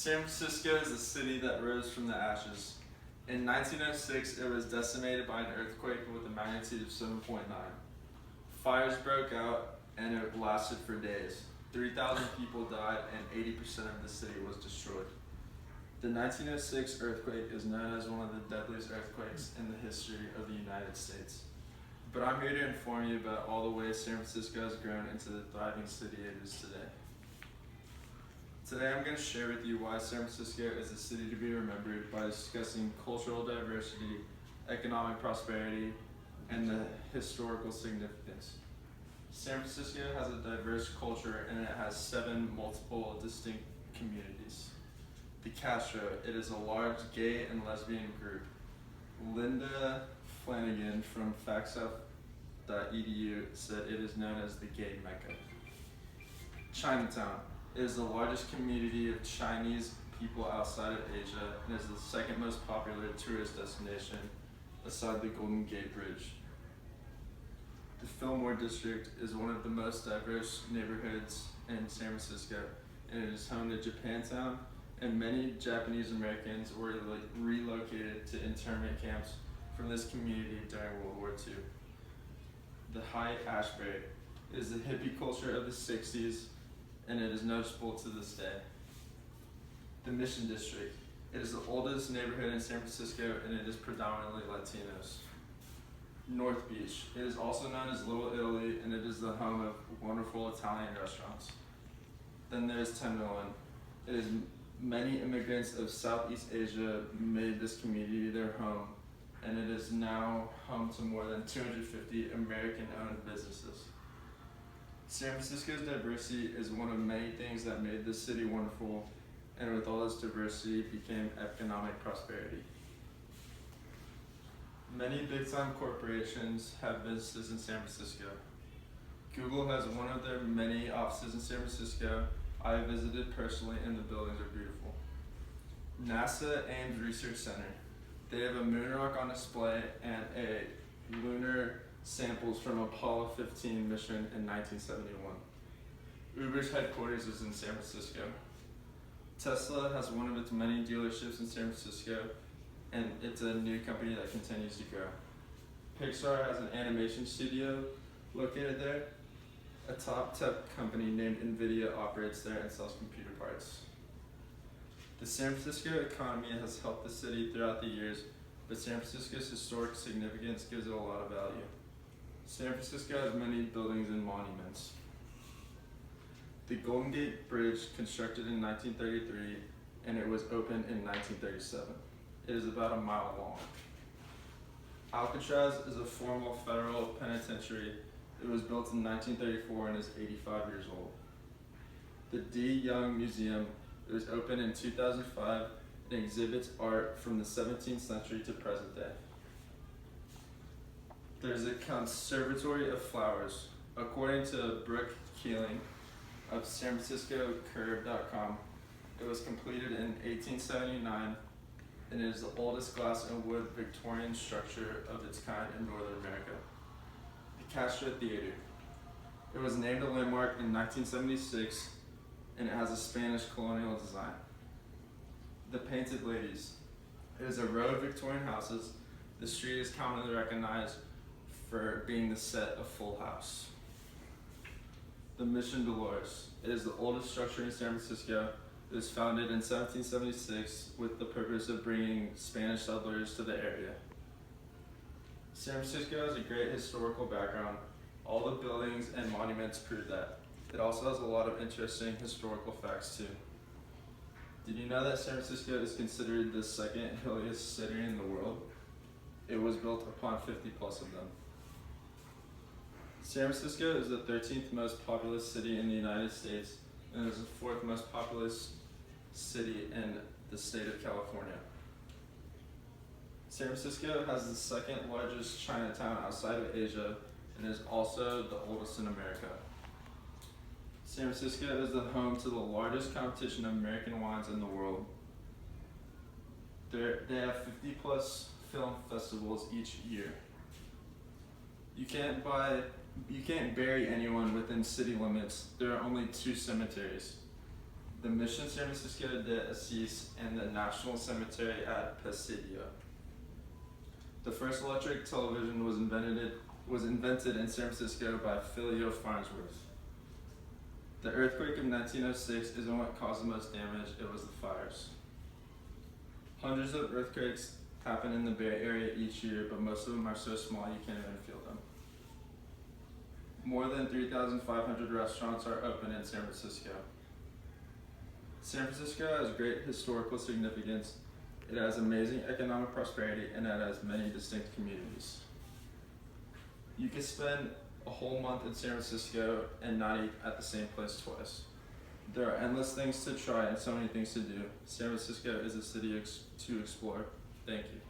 San Francisco is a city that rose from the ashes. In 1906, it was decimated by an earthquake with a magnitude of 7.9. Fires broke out and it lasted for days. 3,000 people died and 80% of the city was destroyed. The 1906 earthquake is known as one of the deadliest earthquakes in the history of the United States. But I'm here to inform you about all the ways San Francisco has grown into the thriving city it is today. Today I'm going to share with you why San Francisco is a city to be remembered by discussing cultural diversity, economic prosperity, and the historical significance. San Francisco has a diverse culture and it has 7 multiple distinct communities. The Castro, it is a large gay and lesbian group. Linda Flanagan from factsup.edu said it is known as the gay Mecca. Chinatown, it is the largest community of Chinese people outside of Asia and is the second most popular tourist destination aside the Golden Gate Bridge. The Fillmore District is one of the most diverse neighborhoods in San Francisco, and it is home to Japantown, and many Japanese Americans were relocated to internment camps from this community during World War II. The Haight-Ashbury is the hippie culture of the 60s, and it is noticeable to this day. The Mission District, it is the oldest neighborhood in San Francisco, and it is predominantly Latinos. North Beach, it is also known as Little Italy, and it is the home of wonderful Italian restaurants. Then there's Tenderloin. It is many immigrants of Southeast Asia made this community their home, and it is now home to more than 250 American-owned businesses. San Francisco's diversity is one of many things that made this city wonderful, and with all its diversity became economic prosperity. Many big-time corporations have businesses in San Francisco. Google has one of their many offices in San Francisco. I have visited personally and the buildings are beautiful. NASA Ames Research Center. They have a moon rock on display and a lunar samples from Apollo 15 mission in 1971. Uber's headquarters is in San Francisco. Tesla has one of its many dealerships in San Francisco, and it's a new company that continues to grow. Pixar has an animation studio located there. A top tech company named NVIDIA operates there and sells computer parts. The San Francisco economy has helped the city throughout the years, but San Francisco's historic significance gives it a lot of value. San Francisco has many buildings and monuments. The Golden Gate Bridge, constructed in 1933, and it was opened in 1937. It is about a mile long. Alcatraz is a formal federal penitentiary. It was built in 1934 and is 85 years old. The D. Young Museum, it was opened in 2005 and exhibits art from the 17th century to present day. There's a Conservatory of Flowers. According to Brooke Keeling of SanFranciscoCurve.com, it was completed in 1879 and it is the oldest glass and wood Victorian structure of its kind in Northern America. The Castro Theater. It was named a landmark in 1976 and it has a Spanish colonial design. The Painted Ladies. It is a row of Victorian houses. The street is commonly recognized for being the set of Full House. The Mission Dolores. It is the oldest structure in San Francisco. It was founded in 1776 with the purpose of bringing Spanish settlers to the area. San Francisco has a great historical background. All the buildings and monuments prove that. It also has a lot of interesting historical facts too. Did you know that San Francisco is considered the second hilliest city in the world? It was built upon 50 plus of them. San Francisco is the 13th most populous city in the United States and is the 4th most populous city in the state of California. San Francisco has the second largest Chinatown outside of Asia and is also the oldest in America. San Francisco is the home to the largest competition of American wines in the world. They have 50 plus film festivals each year. You can't bury anyone within city limits. There are only 2 cemeteries. the Mission San Francisco de Assis, and the National Cemetery at Presidio. The first electric television was invented in San Francisco by Philo Farnsworth. The earthquake of 1906 isn't what caused the most damage, it was the fires. Hundreds of earthquakes happen in the Bay Area each year, but most of them are so small you can't even feel them. More than 3,500 restaurants are open in San Francisco. San Francisco has great historical significance. It has amazing economic prosperity, and it has many distinct communities. You can spend a whole month in San Francisco and not eat at the same place twice. There are endless things to try and so many things to do. San Francisco is a city to explore. Thank you.